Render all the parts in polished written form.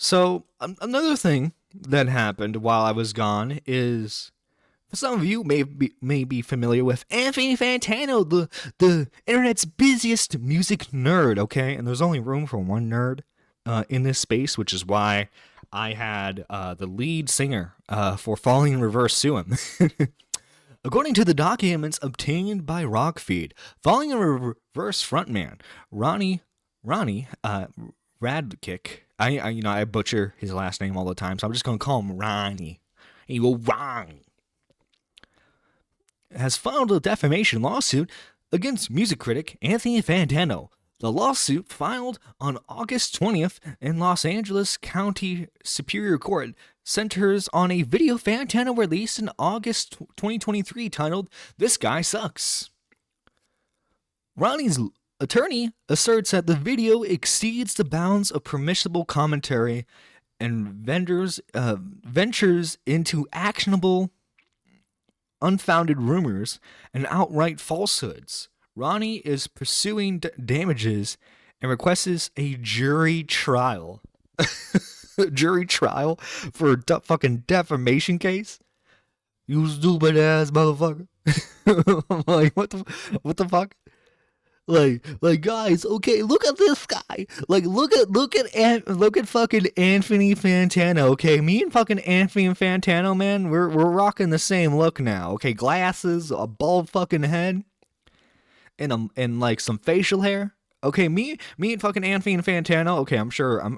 So another thing that happened while I was gone is, for some of you may be familiar with Anthony Fantano, the internet's busiest music nerd. Okay, and there's only room for one nerd in this space, which is why I had the lead singer for Falling in Reverse sue him. According to the documents obtained by Rockfeed, Falling in Reverse frontman Ronnie Radke. I butcher his last name all the time, so I'm just gonna call him Ronnie. He go Ronnie. Has filed a defamation lawsuit against music critic Anthony Fantano. The lawsuit, filed on August 20th in Los Angeles County Superior Court, centers on a video Fantano released in August 2023 titled "This Guy Sucks." Ronnie's attorney asserts that the video exceeds the bounds of permissible commentary and ventures into actionable, unfounded rumors and outright falsehoods. Ronnie is pursuing damages and requests a jury trial. Jury trial for a fucking defamation case? You stupid ass motherfucker. Like, what the fuck? Like guys, okay, look at this guy. Like, look at fucking Anthony Fantano. Okay, me and fucking Anthony Fantano, man, we're rocking the same look now. Okay, glasses, a bald fucking head, and like some facial hair. Okay, me and fucking Anthony and Fantano. Okay, I'm sure I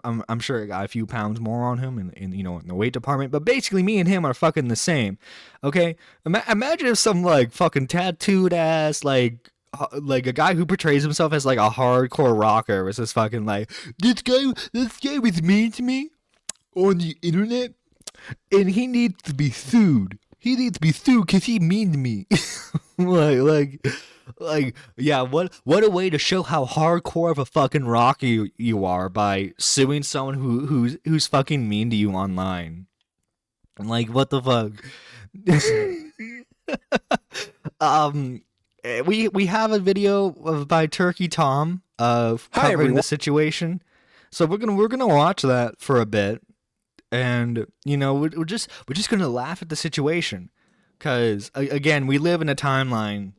got a few pounds more on him in the weight department, but basically me and him are fucking the same. Okay, imagine if some like fucking tattooed ass like a guy who portrays himself as like a hardcore rocker was just fucking like, this guy was mean to me on the internet, and he needs to be sued. He needs to be sued because he mean to me. like, yeah. What a way to show how hardcore of a fucking rocker you are by suing someone who's fucking mean to you online. Like, what the fuck? We have a video by Turkey Tom of covering the situation, so we're gonna watch that for a bit, and we're just gonna laugh at the situation, because again, we live in a timeline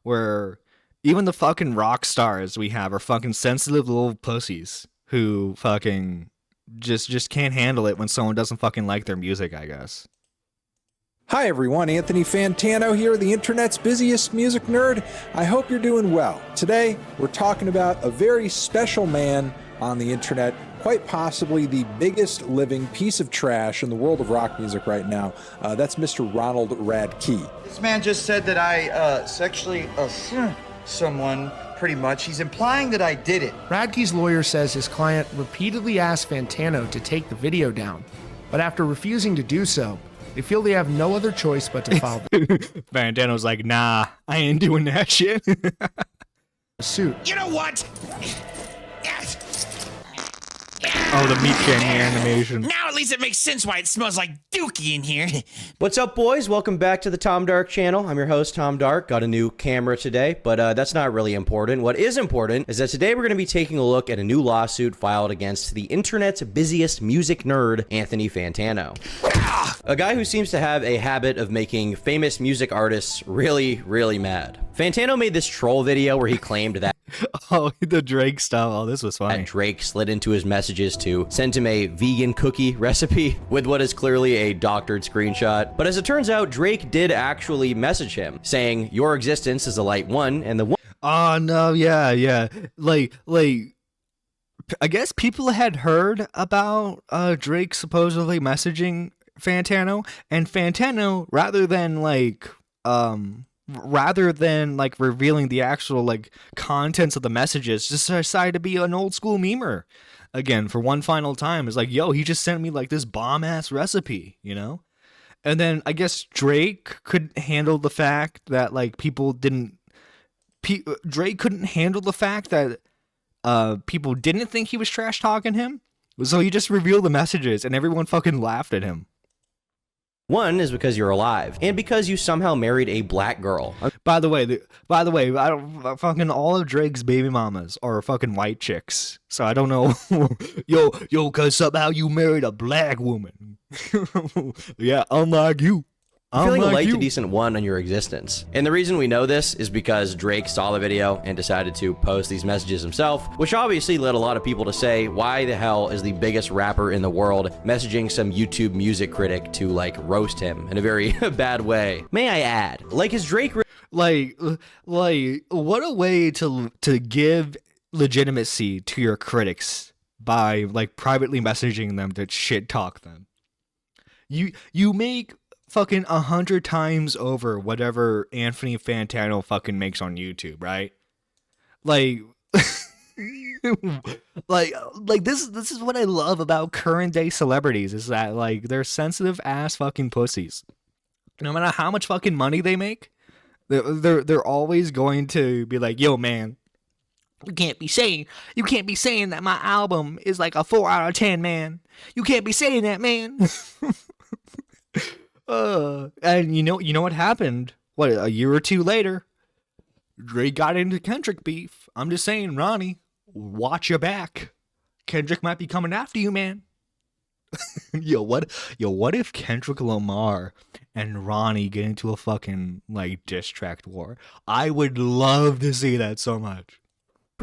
where even the fucking rock stars we have are fucking sensitive little pussies who fucking just can't handle it when someone doesn't fucking like their music, I guess. Hi everyone, Anthony Fantano here, the internet's busiest music nerd. I hope you're doing well. Today, we're talking about a very special man on the internet, quite possibly the biggest living piece of trash in the world of rock music right now. That's Mr. Ronald Radke. This man just said that I sexually assaulted someone, pretty much. He's implying that I did it. Radke's lawyer says his client repeatedly asked Fantano to take the video down, but after refusing to do so, they feel they have no other choice but to file Fantano's like, nah, I ain't doing that shit. a suit. You know what? Oh, the meat candy animation. Now at least it makes sense why it smells like dookie in here. What's up, boys? Welcome back to the Tom Dark channel. I'm your host, Tom Dark. Got a new camera today, but that's not really important. What is important is that today we're going to be taking a look at a new lawsuit filed against the internet's busiest music nerd, Anthony Fantano. A guy who seems to have a habit of making famous music artists really, really mad. Fantano made this troll video where he claimed that the Drake stuff. Oh, this was funny. Drake slid into his messages to send him a vegan cookie recipe with what is clearly a doctored screenshot. But as it turns out, Drake did actually message him saying, "Your existence is a light one, and the one." Oh no, yeah. Like, I guess people had heard about Drake supposedly messaging Fantano, and Fantano, rather than revealing the actual like contents of the messages, just decided to be an old school memer again for one final time. It's like, yo, he just sent me like this bomb ass recipe, and then I guess Drake couldn't handle the fact that like Drake couldn't handle the fact that people didn't think he was trash talking him, so he just revealed the messages and everyone fucking laughed at him. One is because you're alive, and because you somehow married a black girl. By the way, I don't fucking all of Drake's baby mamas are fucking white chicks. So I don't know. yo, cause somehow you married a black woman. Yeah, unlike you. Feeling a Unlike light you. to decent one on your existence. And the reason we know this is because Drake saw the video and decided to post these messages himself, which obviously led a lot of people to say, why the hell is the biggest rapper in the world messaging some YouTube music critic to like roast him in a very bad way? May I add, like, is Drake like what a way to give legitimacy to your critics by like privately messaging them to shit talk them. You make fucking 100 times over whatever Anthony Fantano fucking makes on YouTube, right? Like like this is what I love about current day celebrities, is that like they're sensitive ass fucking pussies. No matter how much fucking money they make, they're always going to be like, yo man, you can't be saying that my album is like a 4 out of 10, man. You can't be saying that, man. And you know what happened? What, a year or two later, Drake got into Kendrick beef. I'm just saying, Ronnie, watch your back. Kendrick might be coming after you, man. What if Kendrick Lamar and Ronnie get into a fucking like diss track war? I would love to see that so much.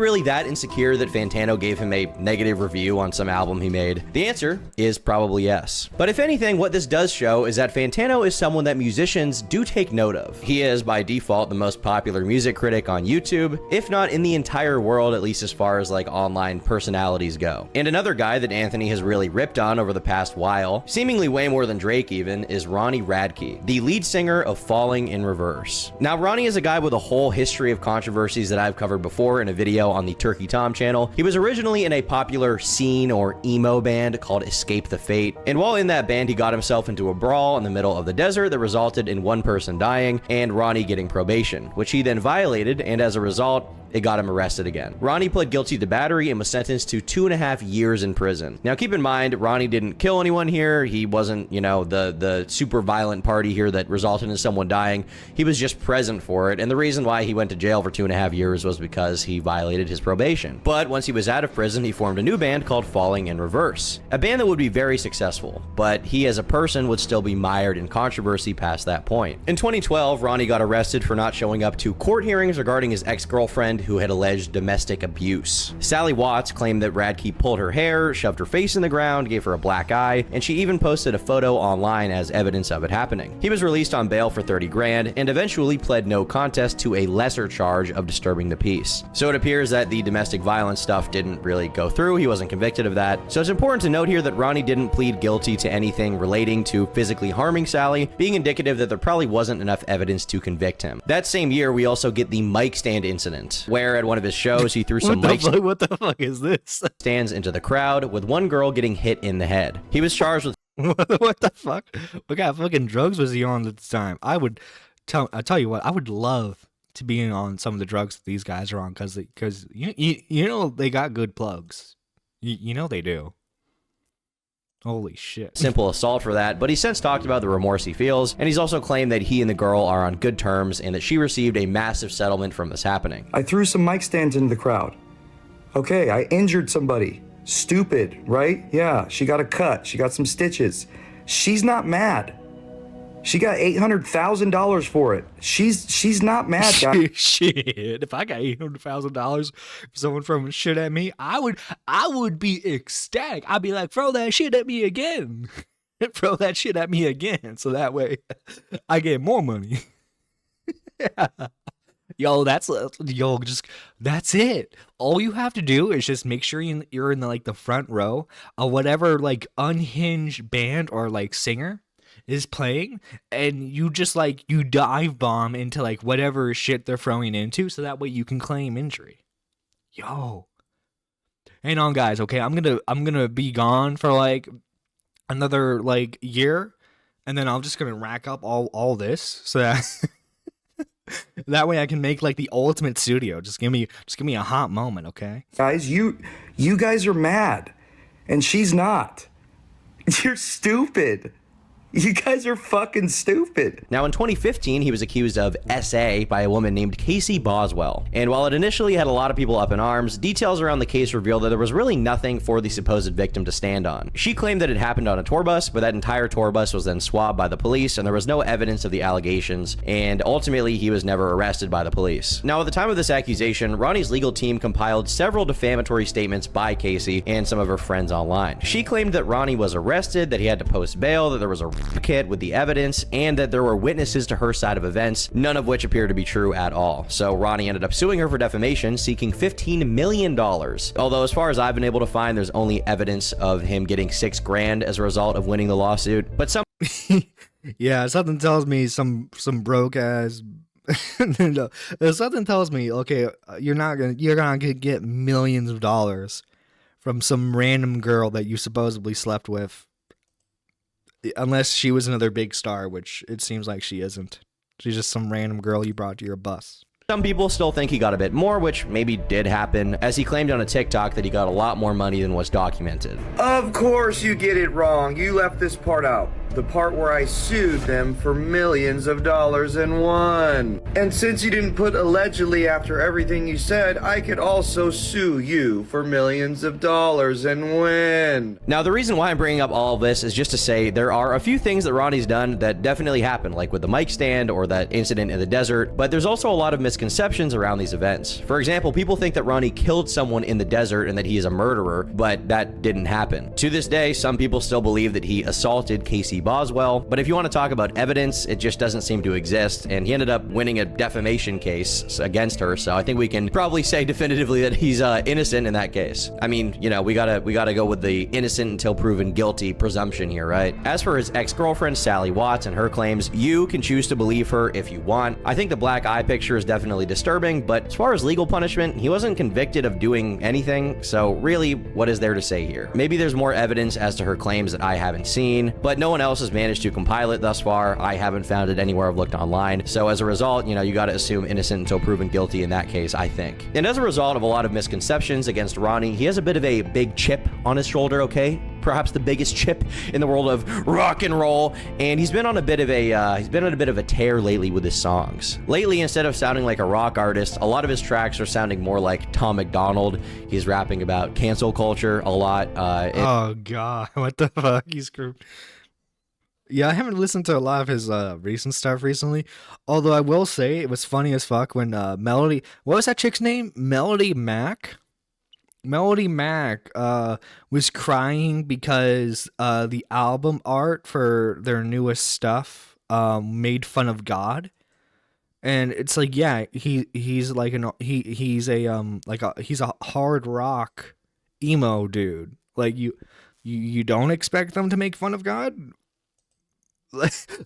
really that insecure that Fantano gave him a negative review on some album he made? The answer is probably yes. But if anything, what this does show is that Fantano is someone that musicians do take note of. He is, by default, the most popular music critic on YouTube, if not in the entire world, at least as far as like online personalities go. And another guy that Anthony has really ripped on over the past while, seemingly way more than Drake even, is Ronnie Radke, the lead singer of Falling in Reverse. Now, Ronnie is a guy with a whole history of controversies that I've covered before in a video on the Turkey Tom channel. He was originally in a popular scene or emo band called Escape the Fate, and while in that band he got himself into a brawl in the middle of the desert that resulted in one person dying and Ronnie getting probation, which he then violated, and as a result, it got him arrested again. Ronnie pled guilty to battery and was sentenced to 2.5 years in prison. Now keep in mind, Ronnie didn't kill anyone here. He wasn't, the super violent party here that resulted in someone dying. He was just present for it, and the reason why he went to jail for 2.5 years was because he violated his probation. But once he was out of prison, he formed a new band called Falling in Reverse, a band that would be very successful, but he as a person would still be mired in controversy past that point. In 2012, Ronnie got arrested for not showing up to court hearings regarding his ex-girlfriend who had alleged domestic abuse. Sally Watts claimed that Radke pulled her hair, shoved her face in the ground, gave her a black eye, and she even posted a photo online as evidence of it happening. He was released on bail for 30 grand and eventually pled no contest to a lesser charge of disturbing the peace. So it appears that the domestic violence stuff didn't really go through. He wasn't convicted of that. So it's important to note here that Ronnie didn't plead guilty to anything relating to physically harming Sally, being indicative that there probably wasn't enough evidence to convict him. That same year, we also get the mic stand incident, where at one of his shows, he threw some mic What the fuck is this? stands into the crowd, with one girl getting hit in the head. He was charged with What the fuck? What kind of fucking drugs was he on at the time? I tell you what, I would love to be in on some of the drugs that these guys are on, because you know they got good plugs. You know they do. Holy shit. simple assault for that, but he's since talked about the remorse he feels, and he's also claimed that he and the girl are on good terms and that she received a massive settlement from this happening. I threw some mic stands into the crowd. Okay, I injured somebody. Stupid, right? Yeah, she got a cut. She got some stitches. She's not mad. She got $800,000 for it. She's not mad, guys. Shit, if I got $800,000 for someone throwing shit at me, I would be ecstatic. I'd be like, throw that shit at me again. Throw that shit at me again, so that way I get more money. Yeah. That's it. All you have to do is just make sure you're in the front row of whatever like unhinged band or like singer is playing, and you just you dive bomb into like whatever shit they're throwing into, so that way you can claim injury. Hang on, guys. Okay, I'm gonna be gone for like another year, and then I'm just gonna rack up all this so that that way I can make the ultimate studio. Just give me a hot moment, okay? Guys, you guys are mad, and she's not. You're stupid. You guys are fucking stupid. Now, in 2015, he was accused of SA by a woman named Casey Boswell. And while it initially had a lot of people up in arms, details around the case revealed that there was really nothing for the supposed victim to stand on. She claimed that it happened on a tour bus, but that entire tour bus was then swabbed by the police, and there was no evidence of the allegations, and ultimately he was never arrested by the police. Now, at the time of this accusation, Ronnie's legal team compiled several defamatory statements by Casey and some of her friends online. She claimed that Ronnie was arrested, that he had to post bail, that there was a kit with the evidence, and that there were witnesses to her side of events, none of which appear to be true at all. So Ronnie ended up suing her for defamation, seeking $15 million. Although, as far as I've been able to find, there's only evidence of him getting $6 grand as a result of winning the lawsuit. But some Yeah, something tells me some broke ass. No, something tells me, okay, you're gonna get millions of dollars from some random girl that you supposedly slept with. Unless she was another big star, which it seems like she isn't. She's just some random girl you brought to your bus. Some people still think he got a bit more, which maybe did happen, as he claimed on a TikTok that he got a lot more money than was documented. Of course you get it wrong. You left this part out. The part where I sued them for millions of dollars and won. And since you didn't put allegedly after everything you said, I could also sue you for millions of dollars and win. Now, the reason why I'm bringing up all of this is just to say there are a few things that Ronnie's done that definitely happened, like with the mic stand or that incident in the desert, but there's also a lot of misconceptions around these events. For example, people think that Ronnie killed someone in the desert and that he is a murderer, but that didn't happen. To this day, some people still believe that he assaulted Casey Boswell, but if you want to talk about evidence, it just doesn't seem to exist, and he ended up winning a defamation case against her, so I think we can probably say definitively that he's innocent in that case. I mean, you know, we gotta go with the innocent until proven guilty presumption here, right? As for his ex-girlfriend, Sally Watts, and her claims, you can choose to believe her if you want. I think the black eye picture is definitely disturbing, but as far as legal punishment, he wasn't convicted of doing anything, so really, what is there to say here? Maybe there's more evidence as to her claims that I haven't seen, but no one else has managed to compile it thus far. I haven't found it anywhere I've looked online, so as a result, you know, you gotta assume innocent until proven guilty in that case, I think. And as a result of a lot of misconceptions against Ronnie, he has a bit of a big chip on his shoulder, okay? Perhaps the biggest chip in the world of rock and roll, and he's been on a bit of a tear lately with his songs. Lately, instead of sounding like a rock artist, a lot of his tracks are sounding more like Tom McDonald. He's rapping about cancel culture a lot. Oh god, what the fuck? He's screwed. Yeah, I haven't listened to a lot of his recent stuff recently. Although I will say it was funny as fuck when Melody, what was that chick's name? Melody Mac was crying because the album art for their newest stuff made fun of God. And it's like, yeah, he's a hard rock emo dude. Like you don't expect them to make fun of God?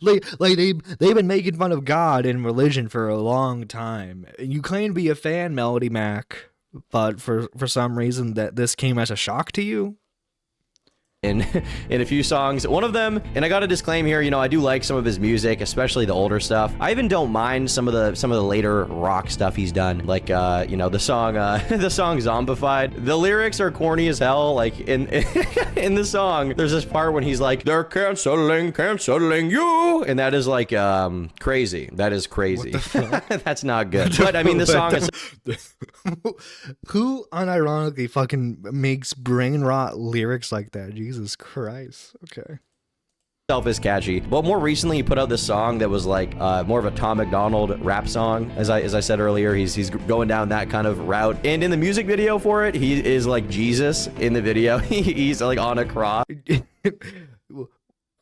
like they've been making fun of God and religion for a long time. You claim to be a fan, Melody Mac, but for some reason that this came as a shock to you. In a few songs, one of them, and I gotta disclaim here, you know, I do like some of his music, especially the older stuff. I even don't mind some of the later rock stuff he's done, like you know, the song Zombified. The lyrics are corny as hell. Like in in the song, there's this part when he's like, they're canceling you, and that is like crazy. That is crazy. That's not good. But I mean, the song is who unironically fucking makes brain rot lyrics like that? Jesus Christ. Okay. Itself is catchy, but more recently he put out this song that was like more of a Tom McDonald rap song. As I said earlier, he's going down that kind of route, and in the music video for it, he is like Jesus in the video. He's like on a cross.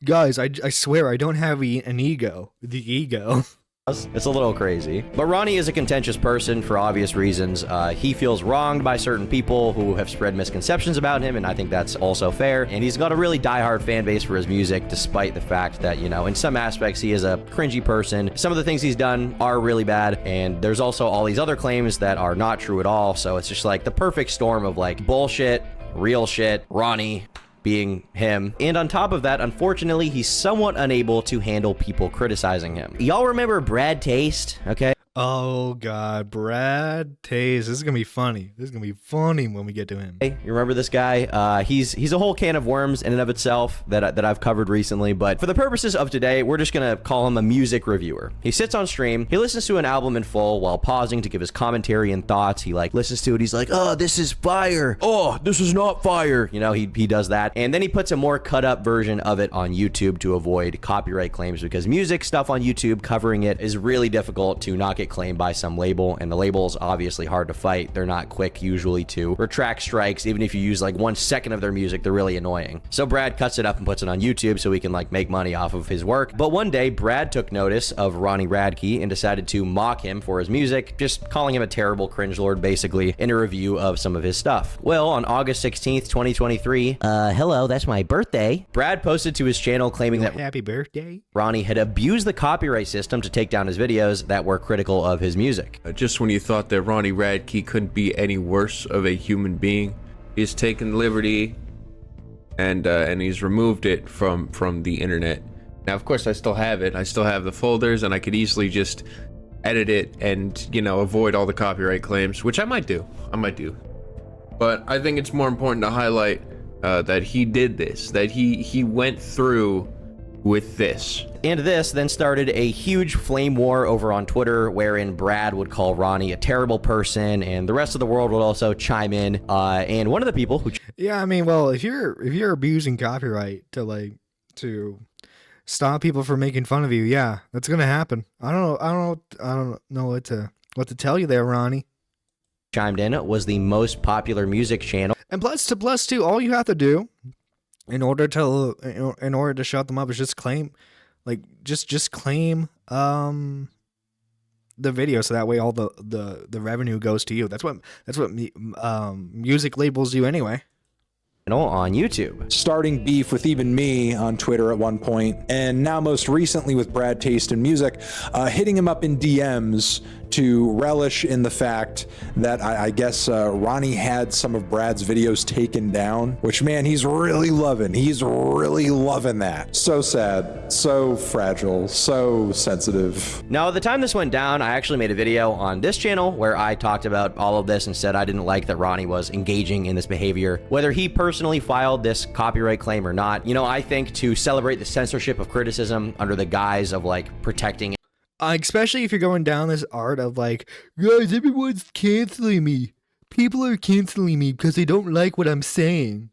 Guys, I swear I don't have an ego. The ego. It's a little crazy. But Ronnie is a contentious person for obvious reasons. He feels wronged by certain people who have spread misconceptions about him, and I think that's also fair. And he's got a really diehard fan base for his music, despite the fact that, you know, in some aspects he is a cringy person. Some of the things he's done are really bad, and there's also all these other claims that are not true at all. So it's just like the perfect storm of like bullshit, real shit, Ronnie being him. And on top of that, unfortunately, he's somewhat unable to handle people criticizing him. Y'all remember Brad Taste, okay? Oh God, Brad Taze. This is gonna be funny. This is gonna be funny when we get to him. Hey, you remember this guy? He's a whole can of worms in and of itself that I've covered recently, but for the purposes of today, we're just gonna call him a music reviewer. He sits on stream, he listens to an album in full while pausing to give his commentary and thoughts. He like listens to it, he's like, oh, this is fire. Oh, this is not fire. You know, he does that. And then he puts a more cut up version of it on YouTube to avoid copyright claims, because music stuff on YouTube covering it is really difficult to not get claimed by some label, and the label is obviously hard to fight. They're not quick usually to retract strikes. Even if you use like 1 second of their music, they're really annoying. So Brad cuts it up and puts it on YouTube so he can like make money off of his work. But one day Brad took notice of Ronnie Radke and decided to mock him for his music, just calling him a terrible cringe lord basically in a review of some of his stuff. Well, on August 16th, 2023, hello, that's my birthday, Brad posted to his channel claiming that Happy birthday. Ronnie had abused the copyright system to take down his videos that were critical of his music. Just when you thought that Ronnie Radke couldn't be any worse of a human being, he's taken liberty and he's removed it from the internet. Now, of course, I still have it. I still have the folders, and I could easily just edit it and, you know, avoid all the copyright claims, which I might do. But I think it's more important to highlight that he did this, that he went through with this. And this then started a huge flame war over on Twitter, wherein Brad would call Ronnie a terrible person, and the rest of the world would also chime in. And one of the people who Yeah, I mean, well, if you're abusing copyright to stop people from making fun of you, yeah, that's gonna happen. I don't know what to tell you there, Ronnie. chimed in was the most popular music channel. And plus too, all you have to do in order to shut them up is just claim, just claim the video, so that way all the revenue goes to you. That's what music labels do anyway. On YouTube, starting beef with even me on Twitter at one point, and now most recently with Brad Taste in Music, hitting him up in DMs to relish in the fact that I guess Ronnie had some of Brad's videos taken down, which, man, he's really loving that. So sad, so fragile, so sensitive. Now, at the time this went down, I actually made a video on this channel where I talked about all of this and said I didn't like that Ronnie was engaging in this behavior, whether he personally filed this copyright claim or not. You know, I think to celebrate the censorship of criticism under the guise of like protecting, especially if you're going down this art of like, guys, everyone's canceling me. People are canceling me because they don't like what I'm saying,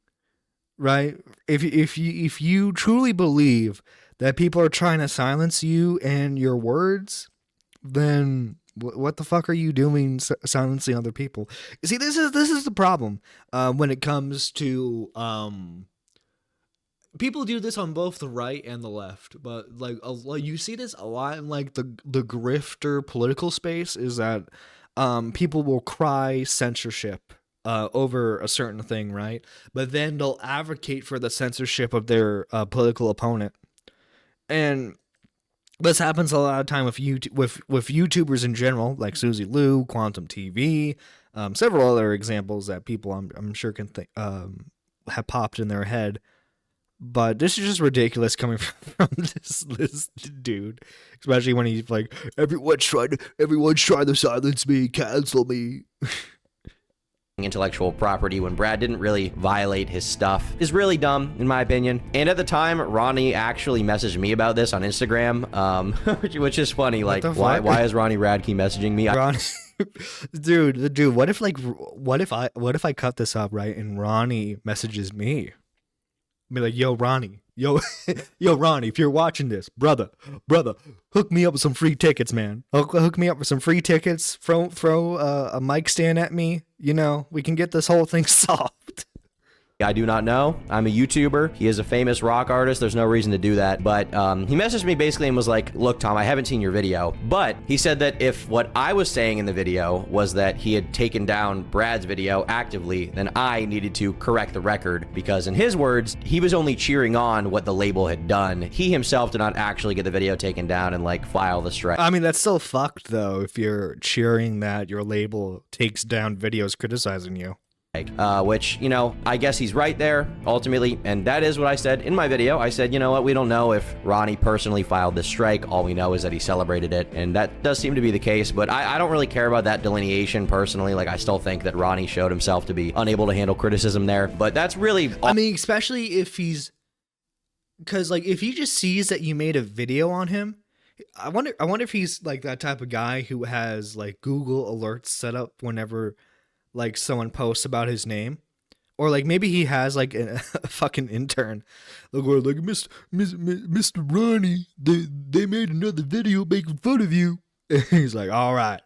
right? If you truly believe that people are trying to silence you and your words, then what the fuck are you doing silencing other people? You see, this is the problem when it comes to people do this on both the right and the left, but like you see this a lot in like the grifter political space, is that people will cry censorship over a certain thing, right? But then they'll advocate for the censorship of their political opponent. And this happens a lot of time with YouTubers in general, like Suzy Liu, Quantum TV, several other examples that people I'm sure can have popped in their head. But this is just ridiculous coming from this dude, especially when he's like, everyone's trying to silence me, cancel me. intellectual property when Brad didn't really violate his stuff is really dumb, in my opinion. And at the time, Ronnie actually messaged me about this on Instagram, which is funny. Like, why is Ronnie Radke messaging me? Dude, what if I cut this up, right, and Ronnie messages me? Be like, yo, Ronnie, yo, Ronnie, if you're watching this, brother, hook me up with some free tickets, man. Hook me up with some free tickets. Throw a mic stand at me. You know, we can get this whole thing solved. I do not know. I'm a YouTuber. He is a famous rock artist. There's no reason to do that. But he messaged me basically and was like, look, Tom, I haven't seen your video. But he said that if what I was saying in the video was that he had taken down Brad's video actively, then I needed to correct the record, because in his words, he was only cheering on what the label had done. He himself did not actually get the video taken down and like file the strike. I mean, that's still fucked though, if you're cheering that your label takes down videos criticizing you. which, you know, I guess he's right there ultimately. And that is what I said in my video. I said, you know what, we don't know if Ronnie personally filed this strike. All we know is that he celebrated it. And that does seem to be the case. But I don't really care about that delineation personally. Like, I still think that Ronnie showed himself to be unable to handle criticism there. But that's really... I mean, especially if he's... Because, like, if he just sees that you made a video on him, I wonder if he's, like, that type of guy who has, like, Google alerts set up whenever... like someone posts about his name, or like maybe he has like a fucking intern, like, or like Mr. Ronnie, they made another video making fun of you. And he's like, all right,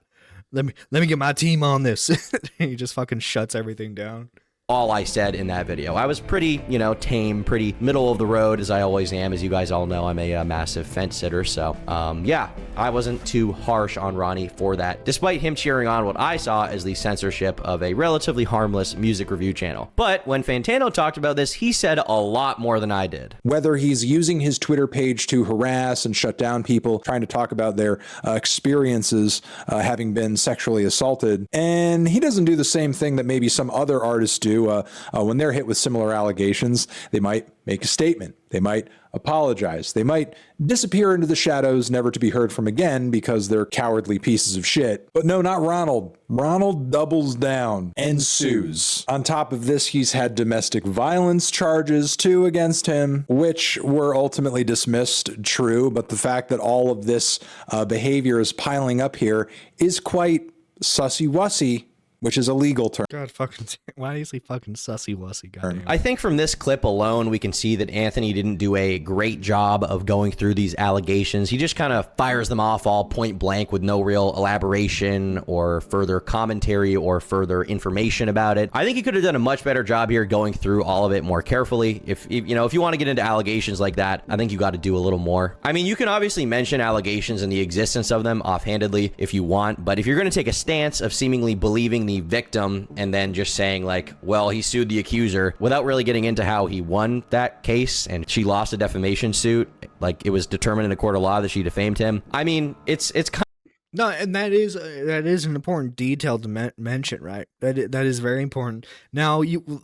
let me get my team on this. He just fucking shuts everything down. All I said in that video. I was pretty, you know, tame, pretty middle of the road, as I always am. As you guys all know, I'm a massive fence sitter. So, yeah, I wasn't too harsh on Ronnie for that, despite him cheering on what I saw as the censorship of a relatively harmless music review channel. But when Fantano talked about this, he said a lot more than I did. Whether he's using his Twitter page to harass and shut down people trying to talk about their experiences having been sexually assaulted, and he doesn't do the same thing that maybe some other artists do. When they're hit with similar allegations, they might make a statement. They might apologize. They might disappear into the shadows, never to be heard from again because they're cowardly pieces of shit. But no, not Ronald. Ronald doubles down and sues. On top of this, he's had domestic violence charges too against him, which were ultimately dismissed, true. But the fact that all of this behavior is piling up here is quite sussy-wussy, which is a legal term. God fucking, why is he fucking sussy wussy? Goddamn. I think from this clip alone, we can see that Anthony didn't do a great job of going through these allegations. He just kind of fires them off all point blank with no real elaboration or further commentary or further information about it. I think he could have done a much better job here going through all of it more carefully. If you know, if you want to get into allegations like that, I think you got to do a little more. I mean, you can obviously mention allegations and the existence of them offhandedly if you want, but if you're going to take a stance of seemingly believing the victim and then just saying like, well, he sued the accuser without really getting into how he won that case and she lost a defamation suit, like it was determined in a court of law that she defamed him. I mean, it's kind of... No, and that is an important detail to mention, right? That is very important. Now, you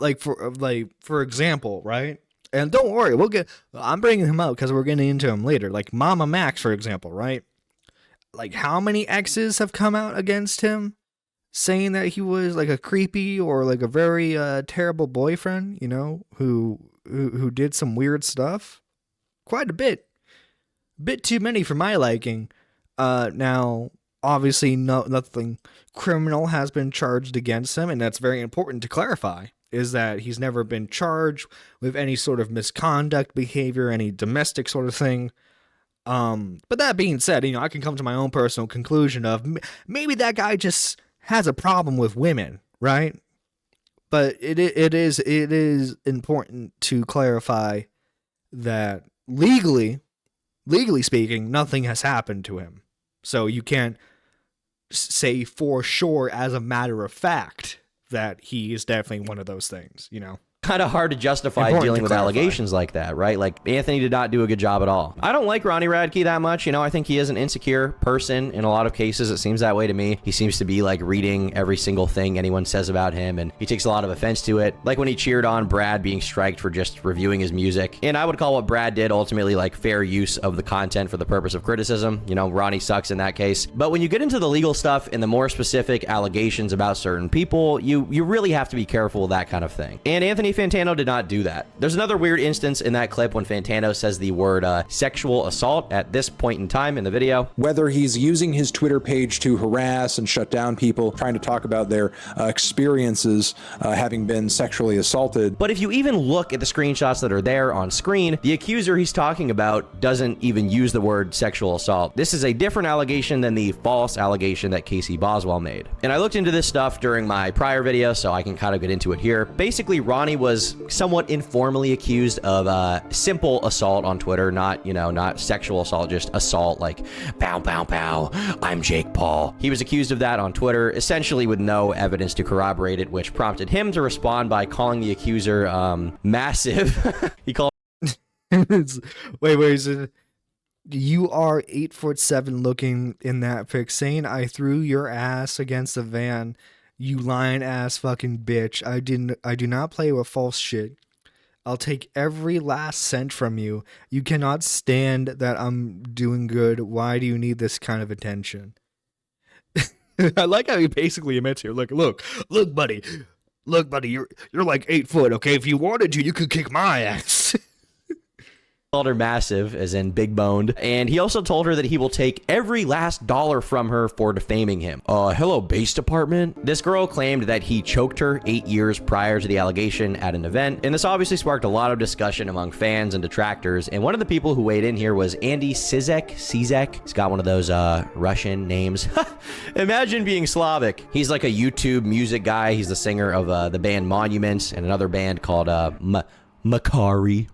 for example, right? And don't worry, I'm bringing him up because we're getting into him later. Like Mama Max, for example, right? Like how many exes have come out against him, saying that he was like a creepy or like a very terrible boyfriend, you know, who did some weird stuff? Quite a bit too many for my liking. Now, obviously, nothing criminal has been charged against him, and that's very important to clarify, is that he's never been charged with any sort of misconduct behavior, any domestic sort of thing. But that being said, you know, I can come to my own personal conclusion of maybe that guy just has a problem with women, right? But it is important to clarify that legally speaking, nothing has happened to him. So you can't say for sure as a matter of fact that he is definitely one of those things, you know? Kind of hard to justify dealing with allegations like that, right? Like, Anthony did not do a good job at all. I don't like Ronnie Radke that much. You know, I think he is an insecure person in a lot of cases. It seems that way to me. He seems to be, like, reading every single thing anyone says about him, and he takes a lot of offense to it. Like when he cheered on Brad being striked for just reviewing his music. And I would call what Brad did ultimately, like, fair use of the content for the purpose of criticism. You know, Ronnie sucks in that case. But when you get into the legal stuff and the more specific allegations about certain people, you really have to be careful with that kind of thing. And Anthony Fantano did not do that. There's another weird instance in that clip when Fantano says the word sexual assault at this point in time in the video. Whether he's using his Twitter page to harass and shut down people trying to talk about their experiences having been sexually assaulted. But if you even look at the screenshots that are there on screen, the accuser he's talking about doesn't even use the word sexual assault. This is a different allegation than the false allegation that Casey Boswell made. And I looked into this stuff during my prior video, so I can kind of get into it here. Basically, Ronnie was somewhat informally accused of simple assault on Twitter, not, you know, not sexual assault, just assault, like, pow, pow, pow, I'm Jake Paul. He was accused of that on Twitter, essentially with no evidence to corroborate it, which prompted him to respond by calling the accuser massive. He called... Wait, is it... You are 8'7" looking in that pic, saying I threw your ass against a van. You lying ass fucking bitch. I do not play with false shit. I'll take every last cent from you. You cannot stand that I'm doing good. Why do you need this kind of attention? I like how he basically admits here. Look, buddy. Look, buddy, you're like 8 foot, okay? If you wanted to, you could kick my ass. Called her massive, as in big boned, and he also told her that he will take every last dollar from her for defaming him. Hello, base department? This girl claimed that he choked her 8 years prior to the allegation at an event, and this obviously sparked a lot of discussion among fans and detractors, and one of the people who weighed in here was Andy Sizek. He's got one of those Russian names. Imagine being Slavic. He's like a YouTube music guy. He's the singer of the band Monuments and another band called Makari,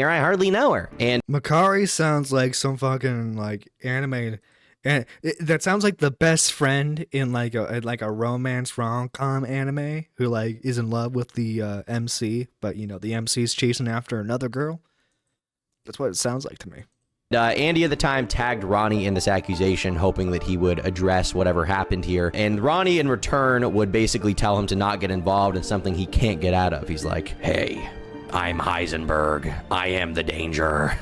I hardly know her. And Makari sounds like some fucking like anime, and that sounds like the best friend in like a romance rom-com anime who like is in love with the MC, but you know the MC's chasing after another girl. That's what it sounds like to me. Andy at the time tagged Ronnie in this accusation, hoping that he would address whatever happened here. And Ronnie, in return, would basically tell him to not get involved in something he can't get out of. He's like, hey, I'm Heisenberg. I am the danger.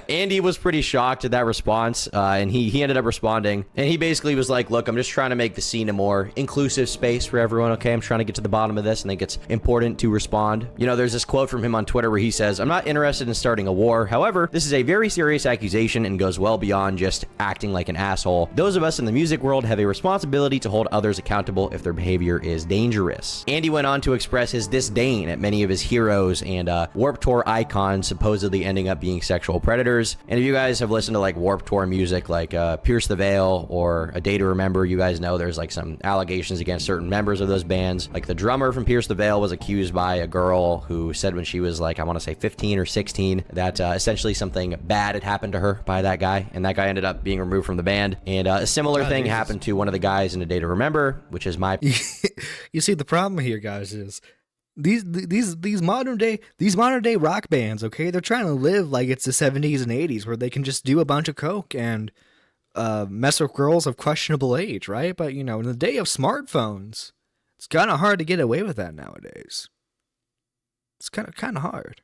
Andy was pretty shocked at that response, and he ended up responding. And he basically was like, look, I'm just trying to make the scene a more inclusive space for everyone, okay? I'm trying to get to the bottom of this, and I think it's important to respond. You know, there's this quote from him on Twitter where he says, I'm not interested in starting a war. However, this is a very serious accusation and goes well beyond just acting like an asshole. Those of us in the music world have a responsibility to hold others accountable if their behavior is dangerous. Andy went on to express his disdain at many of his heroes and Warped Tour icons supposedly ending up being sexual predators. And if you guys have listened to like Warped Tour music like Pierce the Veil or A Day to Remember, you guys know there's like some allegations against certain members of those bands. Like the drummer from Pierce the Veil was accused by a girl who said when she was like, I want to say 15 or 16, that essentially something bad had happened to her by that guy, and that guy ended up being removed from the band. And a similar thing happened to one of the guys in A Day to Remember, which is my... You see, the problem here, guys, is these modern day rock bands, okay, they're trying to live like it's the 70s and 80s where they can just do a bunch of coke and mess with girls of questionable age, right? But you know, in the day of smartphones, it's kind of hard to get away with that nowadays. It's kind of hard.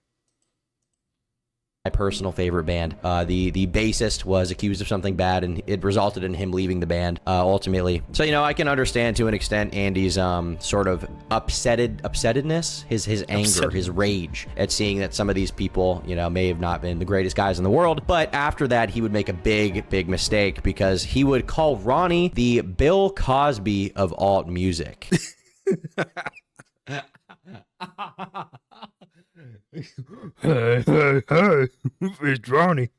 My personal favorite band. The bassist was accused of something bad, and it resulted in him leaving the band ultimately. So, you know, I can understand to an extent Andy's sort of upsettedness, his anger, his rage at seeing that some of these people, you know, may have not been the greatest guys in the world. But after that, he would make a big mistake because he would call Ronnie the Bill Cosby of alt music. Hey, it's Ronnie.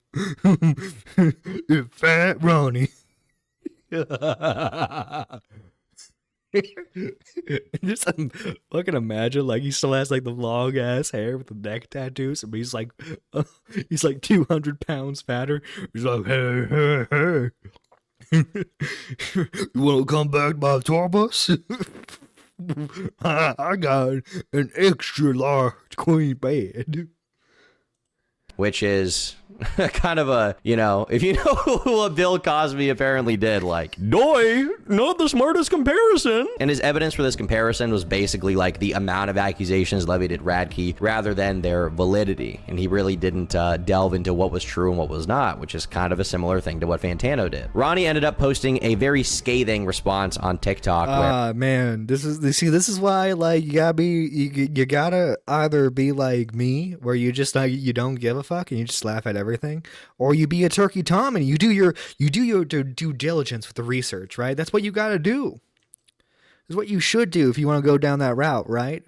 It's Fat Ronnie. Just fucking imagine, like, he still has like the long ass hair with the neck tattoos, but he's like 200 pounds fatter. He's like, hey. You want to come back by tour bus? I got an extra large queen bed. Which is kind of a, you know, if you know what Bill Cosby apparently did, like, doy, not the smartest comparison. And his evidence for this comparison was basically like the amount of accusations levied at Radke rather than their validity. And he really didn't delve into what was true and what was not, which is kind of a similar thing to what Fantano did. Ronnie ended up posting a very scathing response on TikTok. Man, this is why, like, you gotta either be like me, where you just you don't give a fuck and you just laugh at everything, or you be a turkey Tom and you do your due diligence with the research, right? That's what you gotta do. That's what you should do if you want to go down that route, right?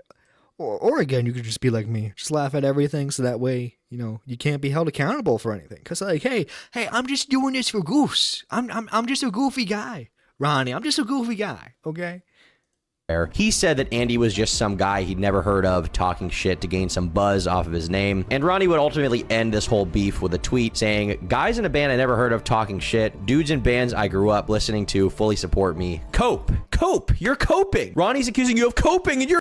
Or again, you could just be like me, just laugh at everything, so that way, you know, you can't be held accountable for anything. Cause like, hey, I'm just doing this for goose. I'm just a goofy guy, Ronnie. I'm just a goofy guy, okay? He said that Andy was just some guy he'd never heard of talking shit to gain some buzz off of his name, and Ronnie would ultimately end this whole beef with a tweet saying, "Guys in a band I never heard of talking shit, dudes in bands I grew up listening to fully support me. Cope. You're coping. Ronnie's accusing you of coping and you're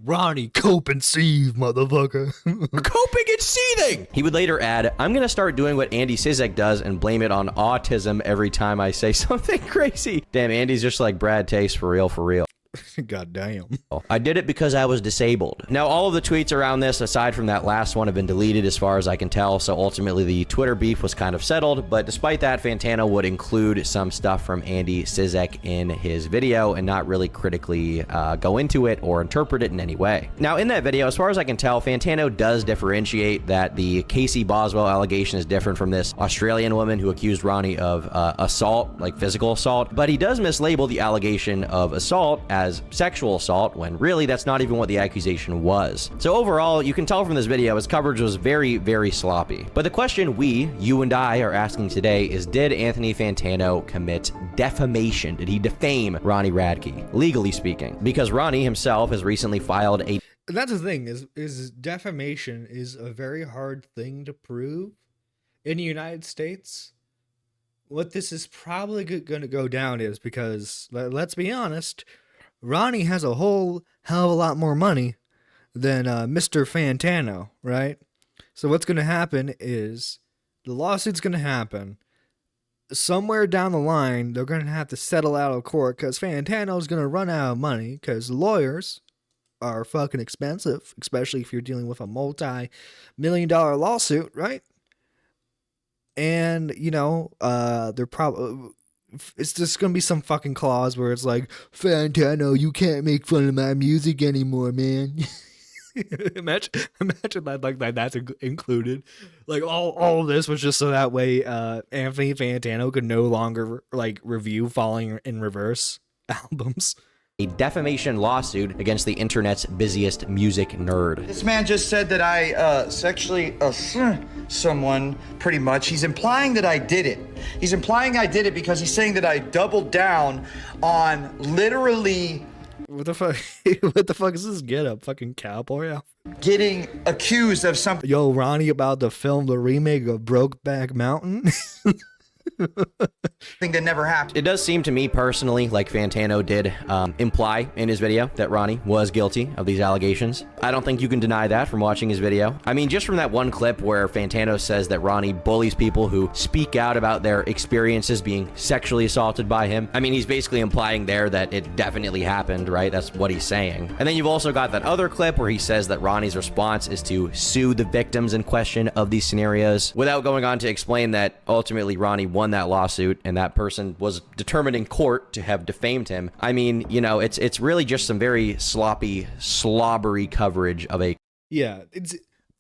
Ronnie, cope and seethe, motherfucker. coping and seething." He would later add, "I'm gonna start doing what Andy Sizek does and blame it on autism every time I say something crazy." Damn, Andy's just like Brad Taste for real. God damn. "I did it because I was disabled." Now, all of the tweets around this, aside from that last one, have been deleted as far as I can tell, so ultimately the Twitter beef was kind of settled, but despite that, Fantano would include some stuff from Andy Sizek in his video and not really critically go into it or interpret it in any way. Now, in that video, as far as I can tell, Fantano does differentiate that the Casey Boswell allegation is different from this Australian woman who accused Ronnie of assault, like physical assault, but he does mislabel the allegation of assault as sexual assault when really that's not even what the accusation was. So overall, you can tell from this video his coverage was very, very sloppy. But the question you and I are asking today is, did Anthony Fantano commit defamation? Did he defame Ronnie Radke, legally speaking? Because Ronnie himself has recently filed a... That's the thing, is defamation is a very hard thing to prove in the United States. What this is probably going to go down is because, let's be honest, Ronnie has a whole hell of a lot more money than Mr. Fantano, right? So what's going to happen is the lawsuit's going to happen. Somewhere down the line, they're going to have to settle out of court because Fantano's going to run out of money because lawyers are fucking expensive, especially if you're dealing with a multi-million-dollar lawsuit, right? And, you know, they're probably... It's just gonna be some fucking clause where it's like, "Fantano, you can't make fun of my music anymore, man." imagine that, like that's included. Like all of this was just so that way Anthony Fantano could no longer like review Falling in Reverse albums. A defamation lawsuit against the internet's busiest music nerd. This man just said that I sexually assaulted someone, pretty much. He's implying that I did it. He's implying I did it because he's saying that I doubled down on literally... What the fuck? What the fuck is this get up? Fucking cowboy outfit? Getting accused of something. Yo, Ronnie about to film the remake of Brokeback Mountain? Thing that never happened. It does seem to me personally like Fantano did imply in his video that Ronnie was guilty of these allegations. I don't think you can deny that from watching his video. I mean, just from that one clip where Fantano says that Ronnie bullies people who speak out about their experiences being sexually assaulted by him. I mean, he's basically implying there that it definitely happened, right? That's what he's saying. And then you've also got that other clip where he says that Ronnie's response is to sue the victims in question of these scenarios, without going on to explain that ultimately Ronnie won that lawsuit and that person was determined in court to have defamed him. I mean, you know, it's really just some very sloppy, slobbery coverage of a... Yeah, it's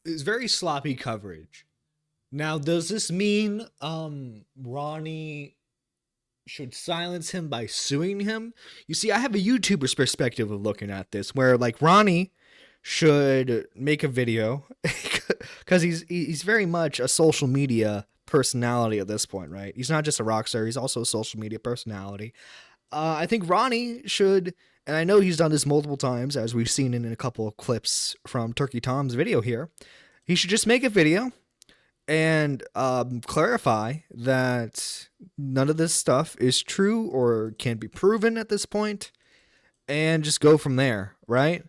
very sloppy coverage. Now, does this mean Ronnie should silence him by suing him? You see, I have a YouTuber's perspective of looking at this, where like Ronnie should make a video because he's very much a social media personality at this point, right? He's not just a rock star, he's also a social media personality. I think Ronnie should, and I know he's done this multiple times, as we've seen in a couple of clips from Turkey Tom's video here, he should just make a video and clarify that none of this stuff is true or can be proven at this point, and just go from there, right?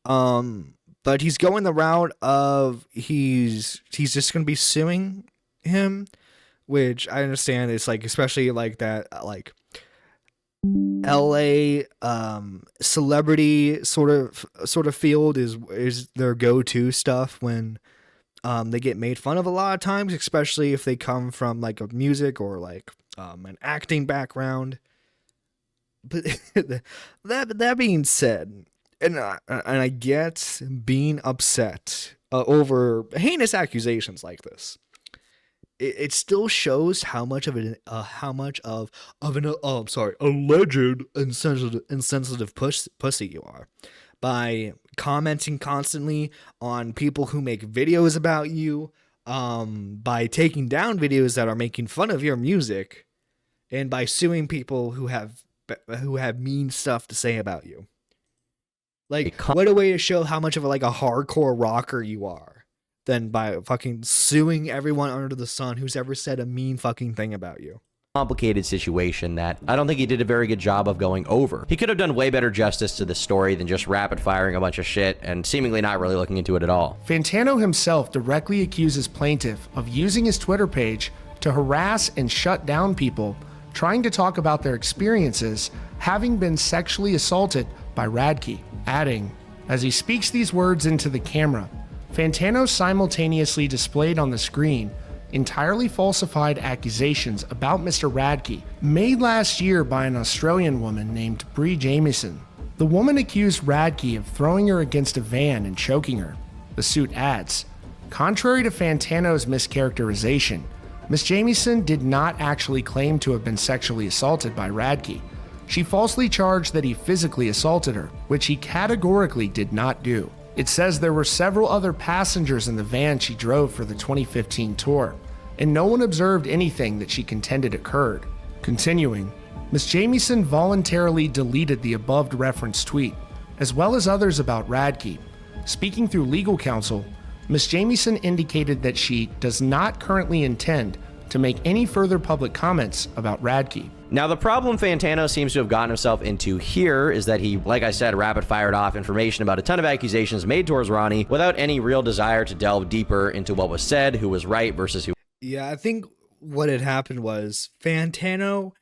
But he's going the route of he's just going to be suing him, which I understand. It's like, especially like that like LA celebrity sort of field is their go-to stuff when they get made fun of a lot of times, especially if they come from like a music or like an acting background. But that being said, and I get being upset over heinous accusations like this. It still shows how much of an alleged insensitive pussy you are by commenting constantly on people who make videos about you, by taking down videos that are making fun of your music, and by suing people who have who have mean stuff to say about you. Like, what a way to show how much of a hardcore rocker you are than by fucking suing everyone under the sun who's ever said a mean fucking thing about you. Complicated situation that I don't think he did a very good job of going over. He could have done way better justice to the story than just rapid firing a bunch of shit and seemingly not really looking into it at all. Fantano himself directly accuses plaintiff of using his Twitter page to harass and shut down people trying to talk about their experiences having been sexually assaulted by Radke, adding, as he speaks these words into the camera, Fantano simultaneously displayed on the screen entirely falsified accusations about Mr. Radke made last year by an Australian woman named Bree Jamieson. The woman accused Radke of throwing her against a van and choking her. The suit adds, contrary to Fantano's mischaracterization, Ms. Jamieson did not actually claim to have been sexually assaulted by Radke. She falsely charged that he physically assaulted her, which he categorically did not do. It says there were several other passengers in the van she drove for the 2015 tour, and no one observed anything that she contended occurred. Continuing, Ms. Jamieson voluntarily deleted the above referenced tweet, as well as others about Radke. Speaking through legal counsel, Ms. Jamieson indicated that she does not currently intend to make any further public comments about Radke. Now, the problem Fantano seems to have gotten himself into here is that he, like I said, rapid-fired off information about a ton of accusations made towards Ronnie without any real desire to delve deeper into what was said, who was right versus who. Yeah, I think what had happened was Fantano,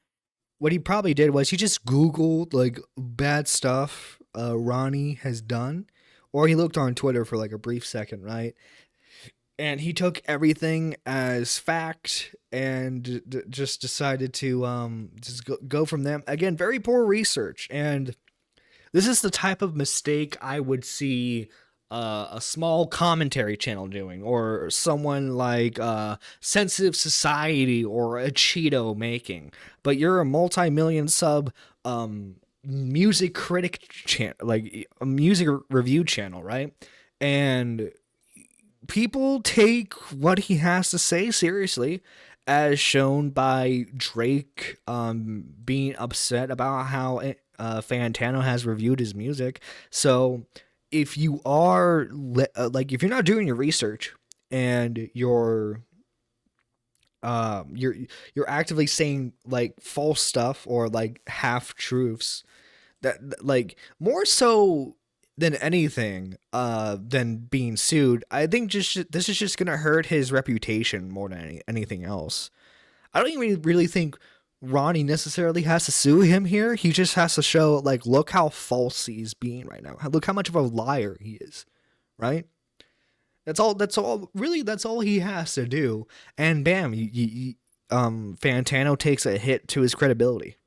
what he probably did was he just Googled bad stuff Ronnie has done, or he looked on Twitter for a brief second, right? And he took everything as fact and just decided to just go from them. Again, very poor research. And this is the type of mistake I would see a small commentary channel doing, or someone like Sensitive Society or a Cheeto making. But you're a multi-million sub music critic channel, like a music review channel, right? And people take what he has to say seriously, as shown by Drake being upset about how Fantano has reviewed his music. So if you are if you're not doing your research and you're actively saying false stuff or half truths, that more so than anything than being sued, I think this is just gonna hurt his reputation more than anything else. I don't even really think Ronnie necessarily has to sue him here. He just has to show look how false he's being right now. Look how much of a liar he is, right? That's all he has to do, and bam, Fantano takes a hit to his credibility.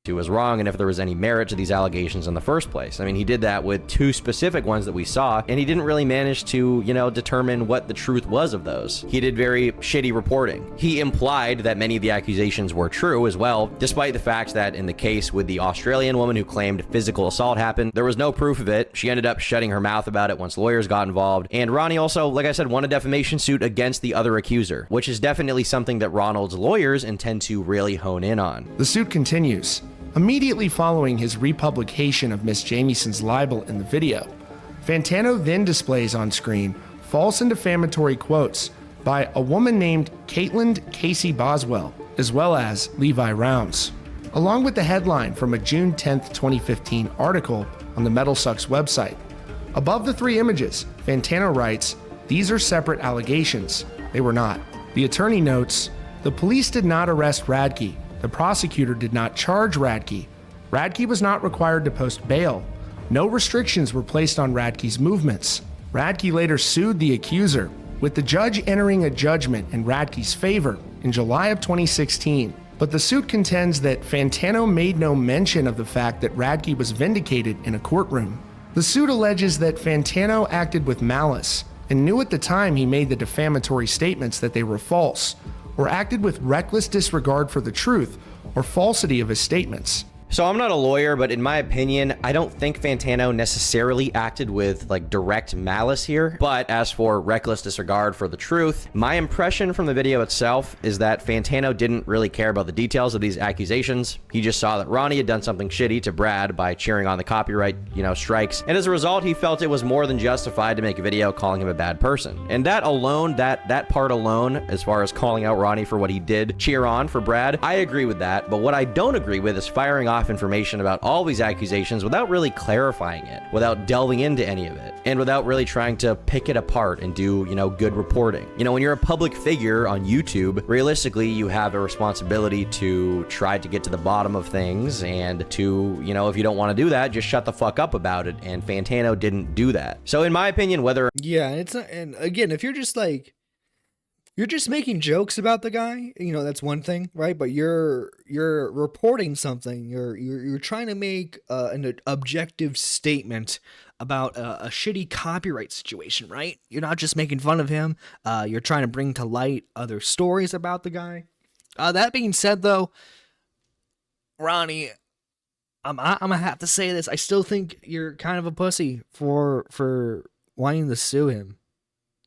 Was wrong, and if there was any merit to these allegations in the first place. I mean, he did that with two specific ones that we saw, and he didn't really manage to, determine what the truth was of those. He did very shitty reporting. He implied that many of the accusations were true as well, despite the fact that in the case with the Australian woman who claimed physical assault happened, there was no proof of it. She ended up shutting her mouth about it once lawyers got involved, and Ronnie also, like I said, won a defamation suit against the other accuser, which is definitely something that Ronald's lawyers intend to really hone in on. The suit continues. Immediately following his republication of Miss Jamieson's libel in the video, Fantano then displays on screen false and defamatory quotes by a woman named Caitlin Casey Boswell, as well as Levi Rounds, along with the headline from a June 10th, 2015 article on the Metal Sucks website. Above the three images, Fantano writes, "These are separate allegations." They were not. The attorney notes, "The police did not arrest Radke. The prosecutor did not charge Radke. Radke was not required to post bail. No restrictions were placed on Radke's movements." Radke later sued the accuser, with the judge entering a judgment in Radke's favor in July of 2016. But the suit contends that Fantano made no mention of the fact that Radke was vindicated in a courtroom. The suit alleges that Fantano acted with malice and knew at the time he made the defamatory statements that they were false, or acted with reckless disregard for the truth or falsity of his statements. So I'm not a lawyer, but in my opinion, I don't think Fantano necessarily acted with like direct malice here. But as for reckless disregard for the truth, my impression from the video itself is that Fantano didn't really care about the details of these accusations. He just saw that Ronnie had done something shitty to Brad by cheering on the copyright, strikes. And as a result, he felt it was more than justified to make a video calling him a bad person. And that alone, that part alone, as far as calling out Ronnie for what he did cheer on for Brad, I agree with that. But what I don't agree with is firing off information about all these accusations without really clarifying it, without delving into any of it, and without really trying to pick it apart and do, good reporting. When you're a public figure on YouTube, realistically, you have a responsibility to try to get to the bottom of things and to, if you don't want to do that, just shut the fuck up about it. And Fantano didn't do that. So in my opinion, whether... Yeah, it's not, and again, if you're just like, you're just making jokes about the guy, that's one thing, right? But you're reporting something. You're trying to make an objective statement about a shitty copyright situation, right? You're not just making fun of him. You're trying to bring to light other stories about the guy. That being said, though, Ronnie, I'm gonna have to say this. I still think you're kind of a pussy for wanting to sue him.